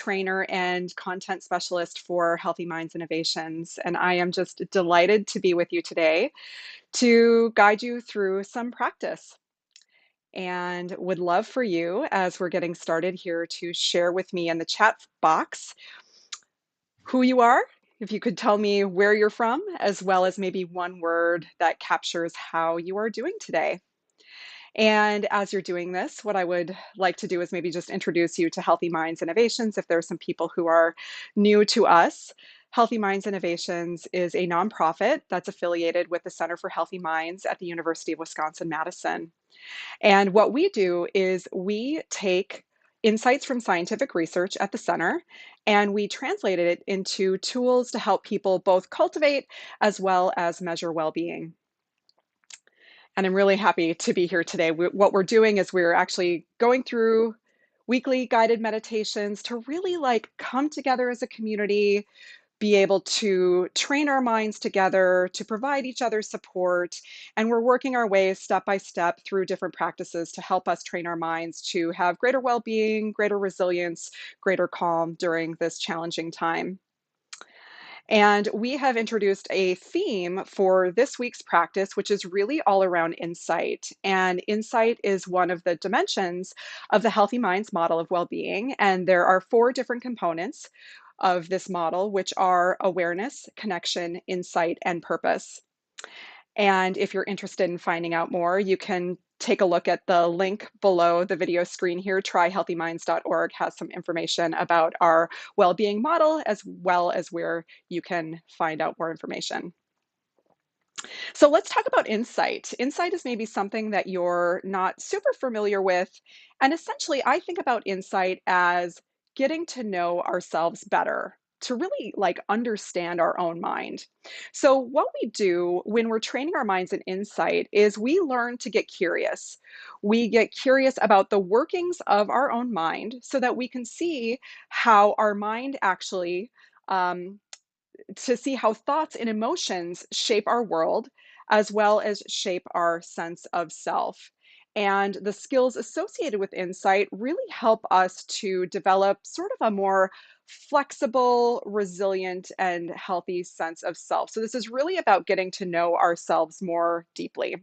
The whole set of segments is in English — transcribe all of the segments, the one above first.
trainer and content specialist for Healthy Minds Innovations. And I am just delighted to be with you today to guide you through some practice. And would love for you, as we're getting started here, to share with me in the chat box who you are. If you could tell me where you're from, as well as maybe one word that captures how you are doing today. And as you're doing this, what I would like to do is maybe just introduce you to Healthy Minds Innovations if there are some people who are new to us. Healthy Minds Innovations is a nonprofit that's affiliated with the Center for Healthy Minds at the University of Wisconsin-Madison. And what we do is we take insights from scientific research at the center and we translated it into tools to help people both cultivate as well as measure well-being. And I'm really happy to be here today. What we're doing is we're actually going through weekly guided meditations to really come together as a community, be able to train our minds together, to provide each other support. And we're working our way step by step through different practices to help us train our minds to have greater well-being, greater resilience, greater calm during this challenging time. And we have introduced a theme for this week's practice, which is really all around insight. And insight is one of the dimensions of the Healthy Minds model of well-being. And there are 4 different components of this model, which are awareness, connection, insight, and purpose. And if you're interested in finding out more, you can take a look at the link below the video screen here. Tryhealthyminds.org has some information about our well-being model, as well as where you can find out more information. So let's talk about insight. Insight is maybe something that you're not super familiar with. And essentially, I think about insight as getting to know ourselves better, to really understand our own mind. So what we do when we're training our minds in insight is we learn to get curious. We get curious about the workings of our own mind so that we can see how our mind actually to see how thoughts and emotions shape our world, as well as shape our sense of self. And the skills associated with insight really help us to develop sort of a more flexible, resilient, and healthy sense of self. So, this is really about getting to know ourselves more deeply.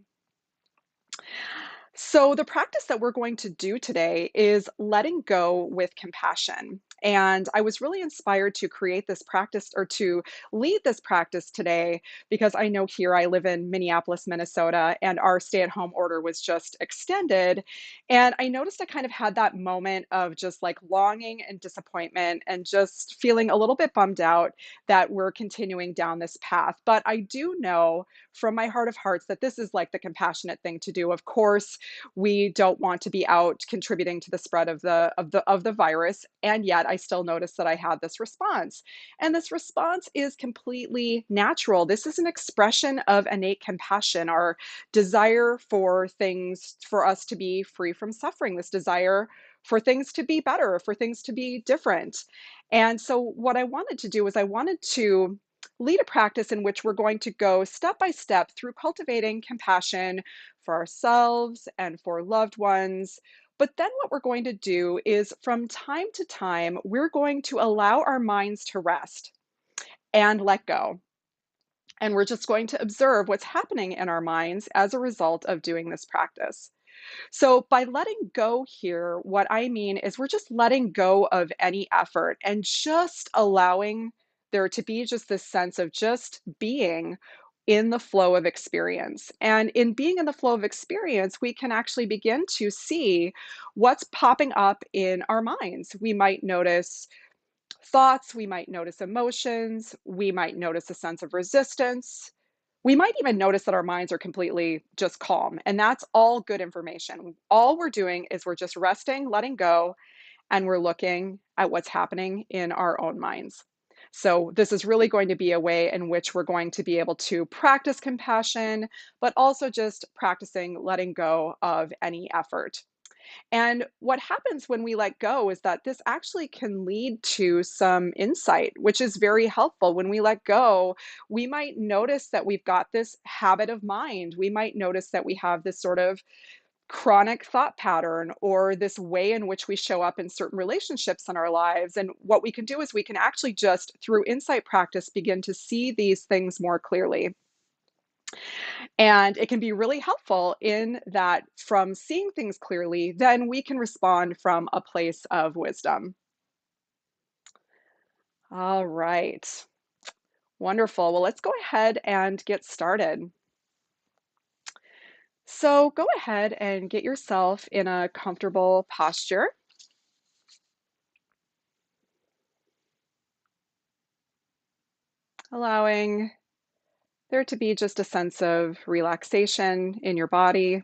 So, the practice that we're going to do today is letting go with compassion. And I was really inspired to create this practice or to lead this practice today because I know here I live in Minneapolis, Minnesota, and our stay at home order was just extended. And I noticed I kind of had that moment of just longing and disappointment and just feeling a little bit bummed out that we're continuing down this path. But I do know from my heart of hearts that this is the compassionate thing to do. Of course, we don't want to be out contributing to the spread of the virus, and yet I still notice that I had this response. And this response is completely natural. This is an expression of innate compassion, our desire for things, for us to be free from suffering, this desire for things to be better, for things to be different. And so what I wanted to do was I wanted to lead a practice in which we're going to go step by step through cultivating compassion for ourselves and for loved ones. But then what we're going to do is from time to time, we're going to allow our minds to rest and let go. And we're just going to observe what's happening in our minds as a result of doing this practice. So, by letting go here, what I mean is we're just letting go of any effort and just allowing there to be just this sense of just being in the flow of experience. And in being in the flow of experience, we can actually begin to see what's popping up in our minds. We might notice thoughts, we might notice emotions, we might notice a sense of resistance. We might even notice that our minds are completely just calm, and that's all good information. All we're doing is we're just resting, letting go, and we're looking at what's happening in our own minds. So, this is really going to be a way in which we're going to be able to practice compassion, but also just practicing letting go of any effort. And what happens when we let go is that this actually can lead to some insight, which is very helpful. When we let go, we might notice that we've got this habit of mind. We might notice that we have this sort of chronic thought pattern or this way in which we show up in certain relationships in our lives. And what we can do is we can actually just, through insight practice, begin to see these things more clearly. And it can be really helpful in that from seeing things clearly, then we can respond from a place of wisdom. All right. Wonderful. Well, let's go ahead and get started. So go ahead and get yourself in a comfortable posture, allowing there to be just a sense of relaxation in your body,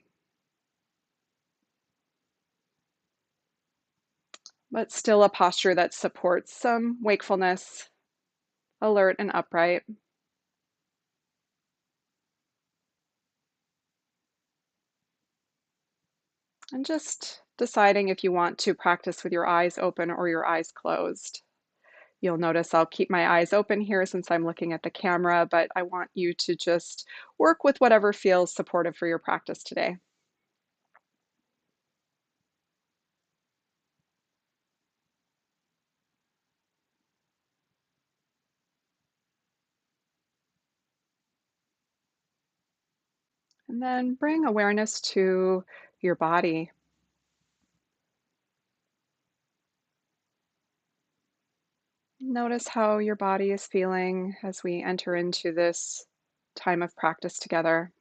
but still a posture that supports some wakefulness, alert and upright. And just deciding if you want to practice with your eyes open or your eyes closed. You'll notice I'll keep my eyes open here since I'm looking at the camera, but I want you to just work with whatever feels supportive for your practice today. And then bring awareness to your body. Notice how your body is feeling as we enter into this time of practice together.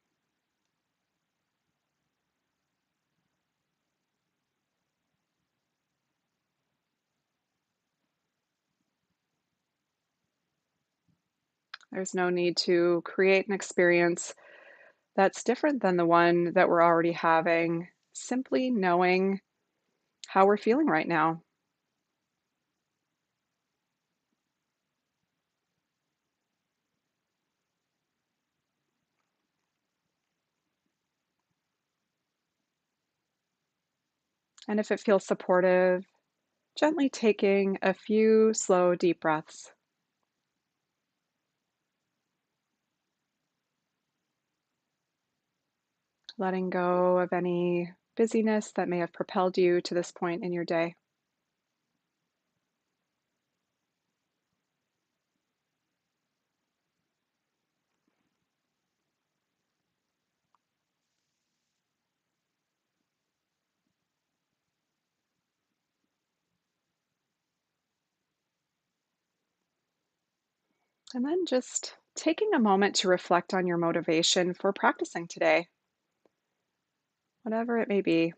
There's no need to create an experience that's different than the one that we're already having. Simply knowing how we're feeling right now. And if it feels supportive, gently taking a few slow, deep breaths, letting go of any busyness that may have propelled you to this point in your day. And then just taking a moment to reflect on your motivation for practicing today, whatever it may be.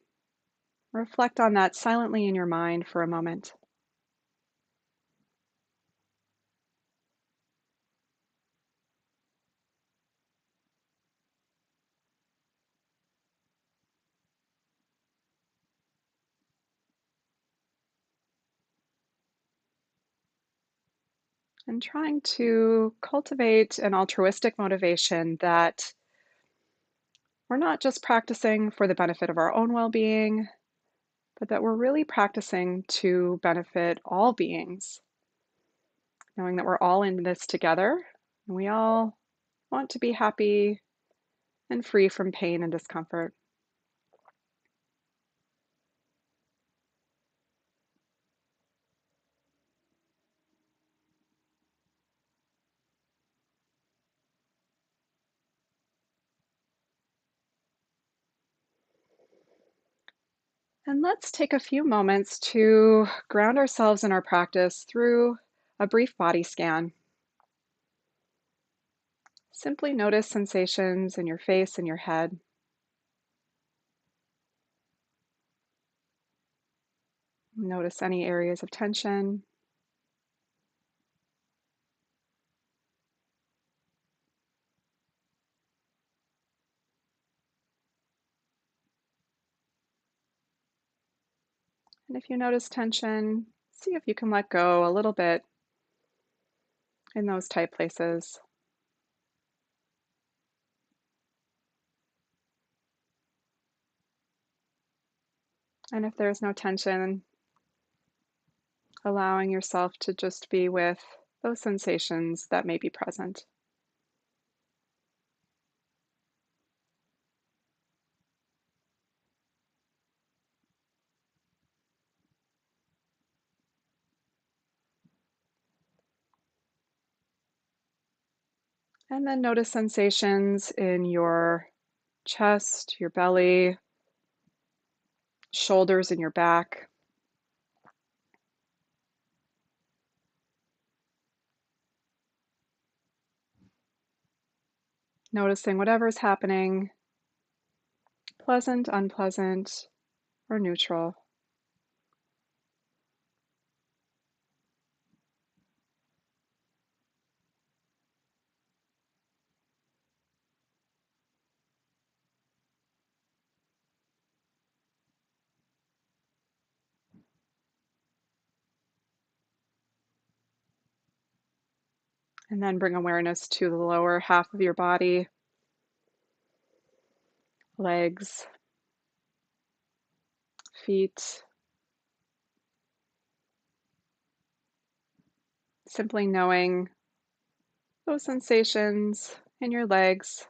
Reflect on that silently in your mind for a moment. And trying to cultivate an altruistic motivation that we're not just practicing for the benefit of our own well being, but that we're really practicing to benefit all beings, knowing that we're all in this together and we all want to be happy and free from pain and discomfort. And let's take a few moments to ground ourselves in our practice through a brief body scan. Simply notice sensations in your face and your head. Notice any areas of tension. And if you notice tension, see if you can let go a little bit in those tight places. And if there's no tension, allowing yourself to just be with those sensations that may be present. And then notice sensations in your chest, your belly, shoulders, and your back. Noticing whatever's happening, pleasant, unpleasant, or neutral. And then bring awareness to the lower half of your body, legs, feet. Simply knowing those sensations in your legs,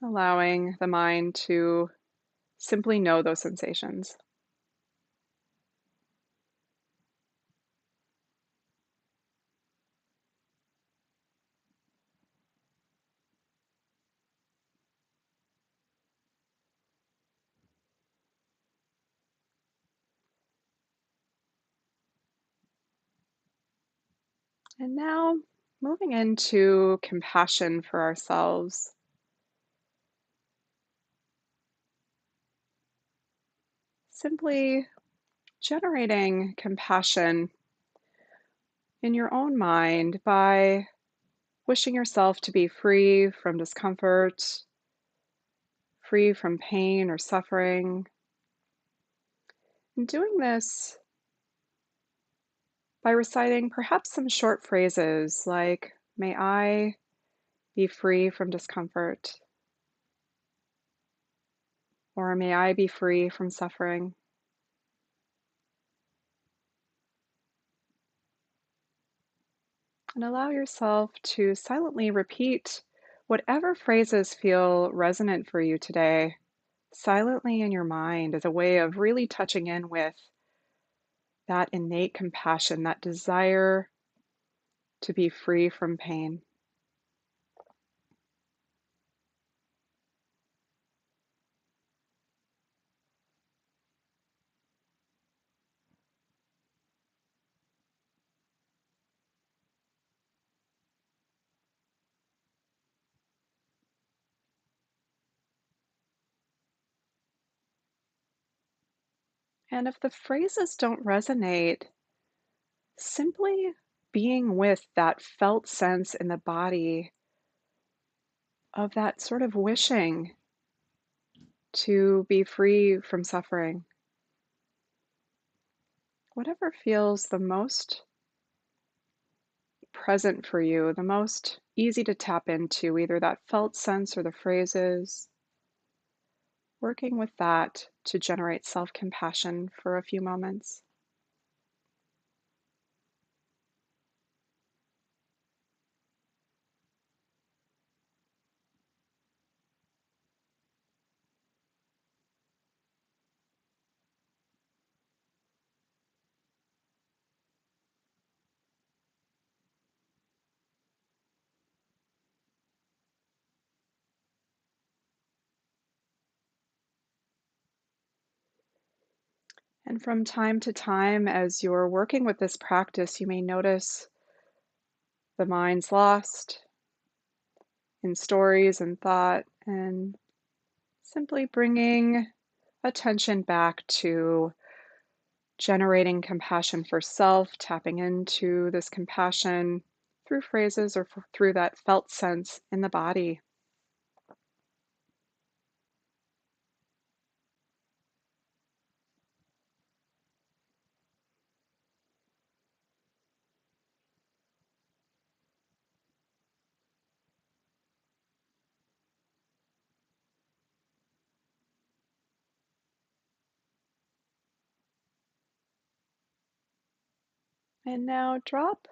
allowing the mind to simply know those sensations. And now moving into compassion for ourselves. Simply generating compassion in your own mind by wishing yourself to be free from discomfort, free from pain or suffering. And doing this by reciting perhaps some short phrases like, "May I be free from discomfort," or "May I be free from suffering." And allow yourself to silently repeat whatever phrases feel resonant for you today, silently in your mind, as a way of really touching in with that innate compassion, that desire to be free from pain. And if the phrases don't resonate, simply being with that felt sense in the body of that sort of wishing to be free from suffering. Whatever feels the most present for you, the most easy to tap into, either that felt sense or the phrases, working with that to generate self compassion for a few moments. And from time to time, as you're working with this practice, you may notice the mind's lost in stories and thought, and simply bringing attention back to generating compassion for self, tapping into this compassion through phrases or through that felt sense in the body. And now drop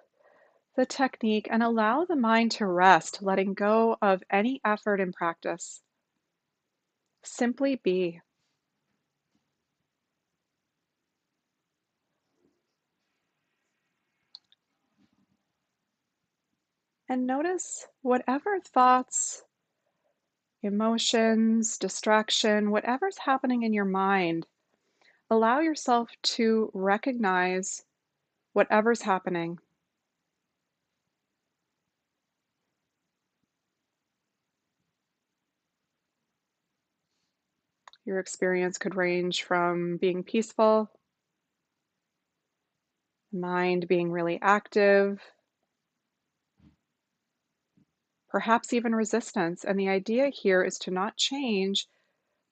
the technique and allow the mind to rest, letting go of any effort in practice. Simply be. And notice whatever thoughts, emotions, distraction, whatever's happening in your mind, allow yourself to recognize whatever's happening. Your experience could range from being peaceful, mind being really active, perhaps even resistance. And the idea here is to not change,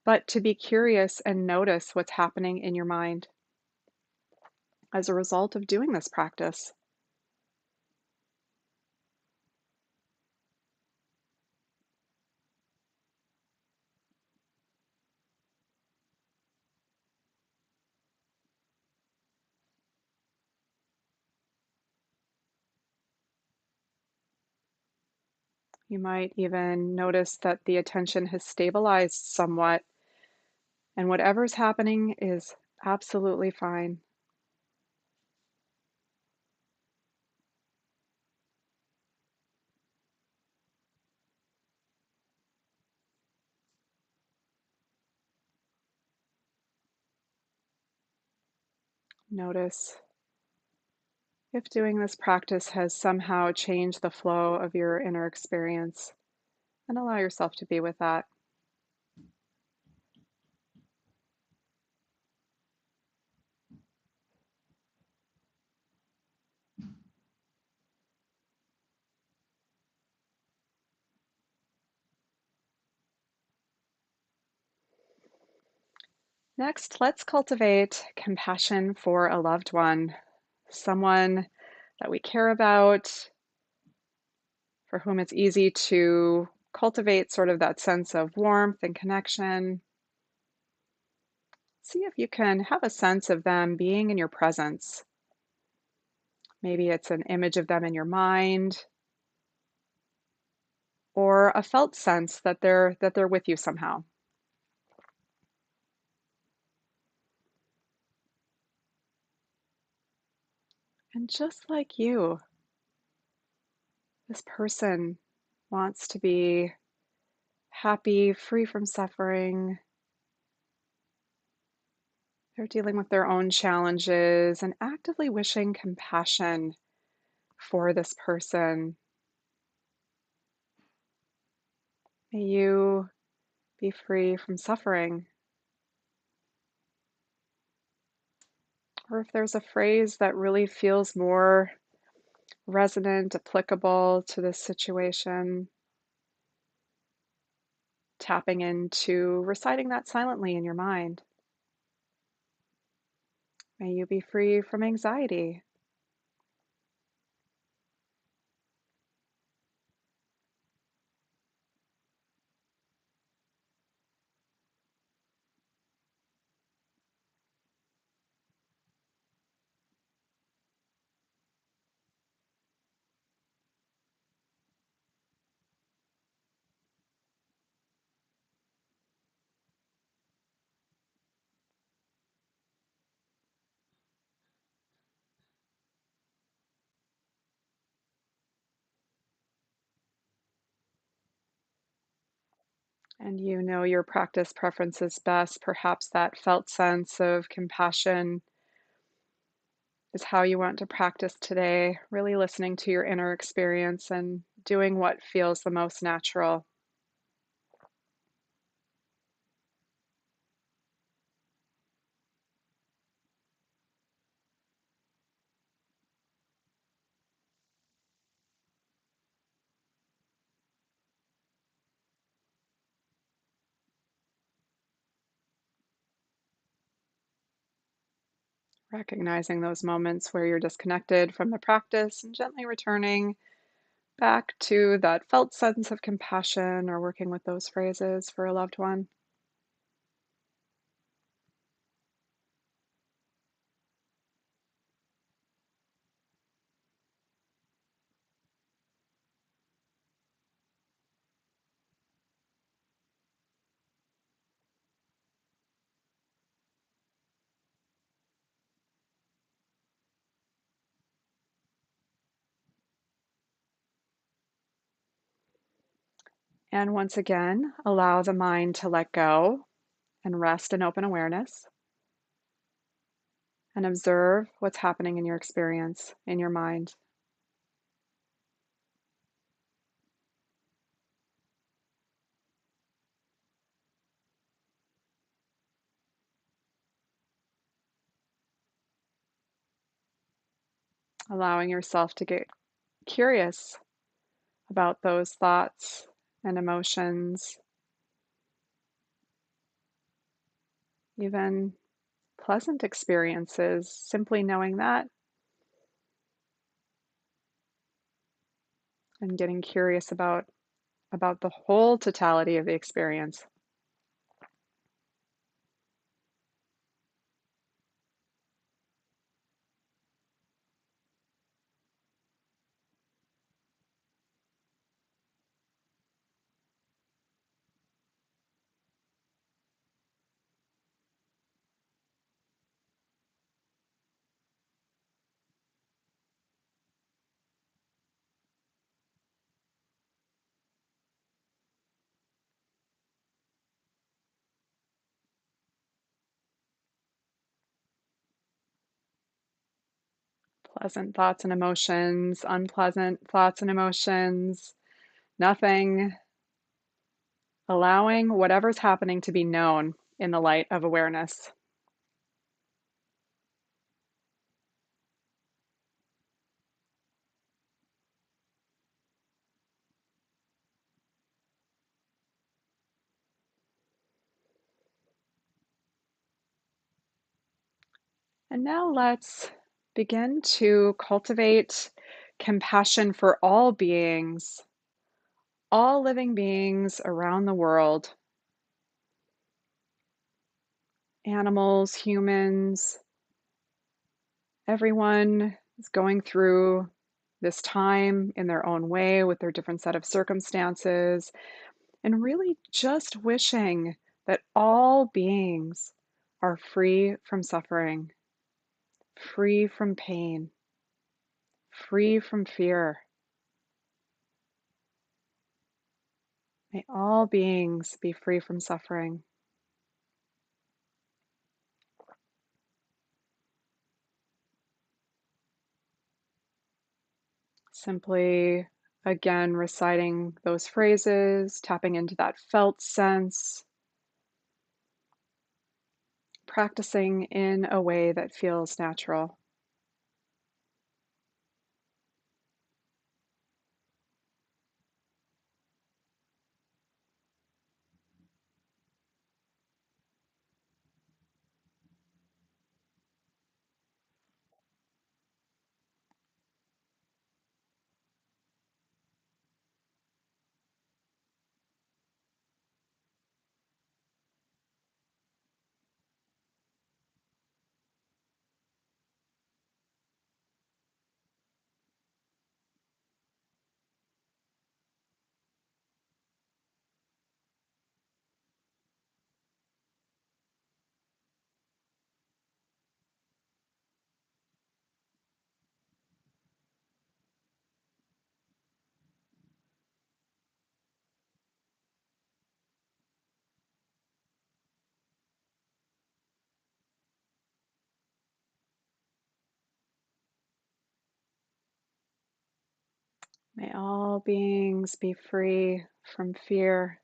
but to be curious and notice what's happening in your mind as a result of doing this practice. You might even notice that the attention has stabilized somewhat, and whatever's happening is absolutely fine. Notice if doing this practice has somehow changed the flow of your inner experience, and allow yourself to be with that. Next, let's cultivate compassion for a loved one, someone that we care about, for whom it's easy to cultivate sort of that sense of warmth and connection. See if you can have a sense of them being in your presence. Maybe it's an image of them in your mind or a felt sense that they're with you somehow. And just like you, this person wants to be happy, free from suffering. They're dealing with their own challenges and actively wishing compassion for this person. May you be free from suffering. Or if there's a phrase that really feels more resonant, applicable to this situation, tapping into reciting that silently in your mind. May you be free from anxiety. And you know your practice preferences best. Perhaps that felt sense of compassion is how you want to practice today, really listening to your inner experience and doing what feels the most natural. Recognizing those moments where you're disconnected from the practice and gently returning back to that felt sense of compassion or working with those phrases for a loved one. And once again, allow the mind to let go and rest in open awareness and observe what's happening in your experience, in your mind. Allowing yourself to get curious about those thoughts and emotions, even pleasant experiences, simply knowing that and getting curious about the whole totality of the experience. Pleasant thoughts and emotions, unpleasant thoughts and emotions, nothing, allowing whatever's happening to be known in the light of awareness. And now let's begin to cultivate compassion for all beings, all living beings around the world, animals, humans, everyone is going through this time in their own way with their different set of circumstances, and really just wishing that all beings are free from suffering, free from pain, free from fear. May all beings be free from suffering. Simply, again, reciting those phrases, tapping into that felt sense, practicing in a way that feels natural. May all beings be free from fear.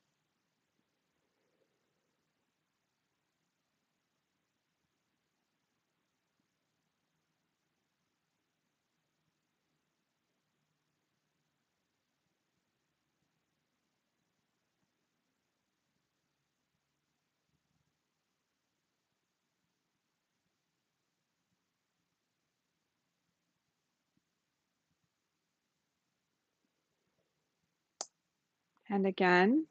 And again,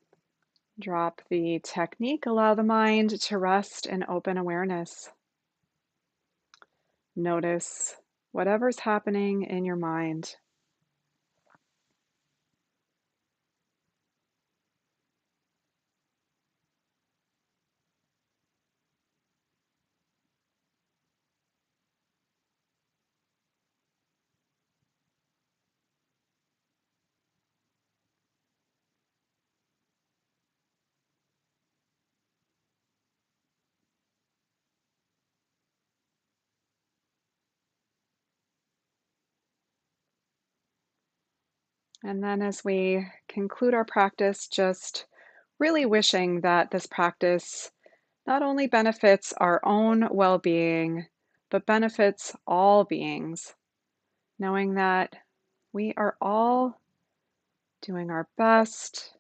drop the technique, allow the mind to rest in open awareness. Notice whatever's happening in your mind. And then as we conclude our practice, just really wishing that this practice not only benefits our own well being, but benefits all beings, knowing that we are all doing our best.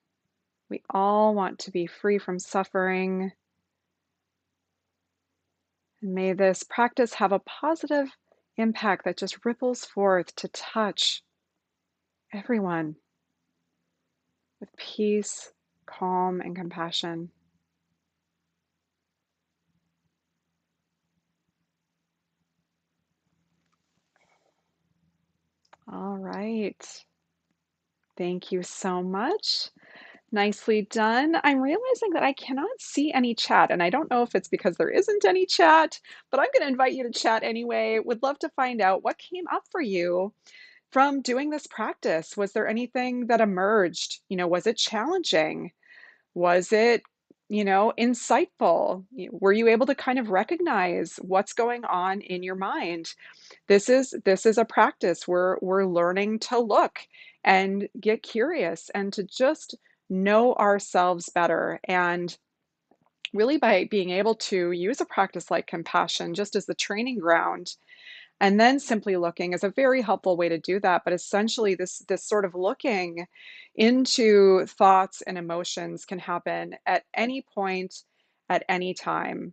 We all want to be free from suffering. And may this practice have a positive impact that just ripples forth to touch everyone with peace, calm, and compassion. All right. Thank you so much. Nicely done. I'm realizing that I cannot see any chat, and I don't know if it's because there isn't any chat, but I'm going to invite you to chat anyway. Would love to find out what came up for you from doing this practice. Was there anything that emerged? Was it challenging? Was it, insightful? Were you able to kind of recognize what's going on in your mind? This is a practice where we're learning to look and get curious and to just know ourselves better. And really by being able to use a practice like compassion just as the training ground and then simply looking is a very helpful way to do that. But essentially, this sort of looking into thoughts and emotions can happen at any point, at any time.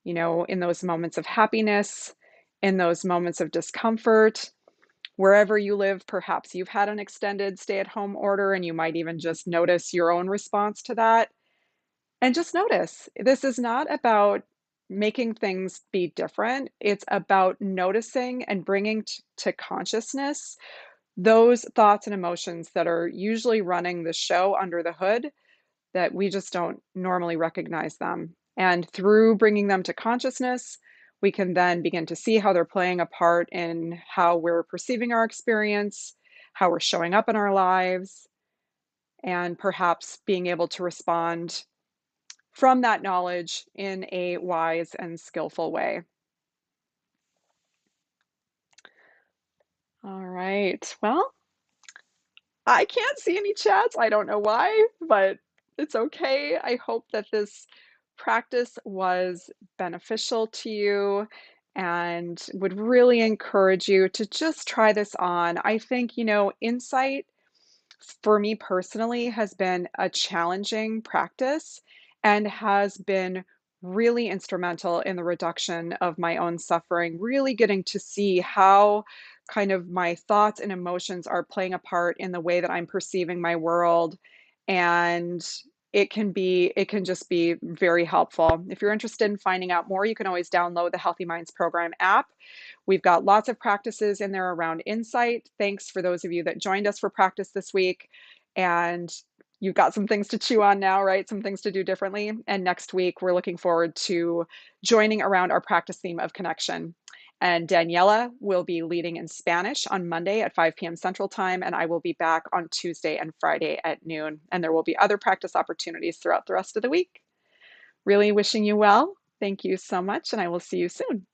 In those moments of happiness, in those moments of discomfort, wherever you live, perhaps you've had an extended stay-at-home order, and you might even just notice your own response to that. And just notice, this is not about making things be different. It's about noticing and bringing to consciousness those thoughts and emotions that are usually running the show under the hood that we just don't normally recognize them. And through bringing them to consciousness, we can then begin to see how they're playing a part in how we're perceiving our experience, how we're showing up in our lives, and perhaps being able to respond from that knowledge in a wise and skillful way. All right. Well, I can't see any chats. I don't know why, but it's okay. I hope that this practice was beneficial to you and would really encourage you to just try this on. I think, insight for me personally has been a challenging practice and has been really instrumental in the reduction of my own suffering, really getting to see how kind of my thoughts and emotions are playing a part in the way that I'm perceiving my world. And it can just be very helpful. If you're interested in finding out more, you can always download the Healthy Minds Program app. We've got lots of practices in there around insight. Thanks for those of you that joined us for practice this week. And you've got some things to chew on now, right? Some things to do differently. And next week, we're looking forward to joining around our practice theme of connection. And Daniela will be leading in Spanish on Monday at 5 p.m. Central Time, and I will be back on Tuesday and Friday at noon. And there will be other practice opportunities throughout the rest of the week. Really wishing you well. Thank you so much, and I will see you soon.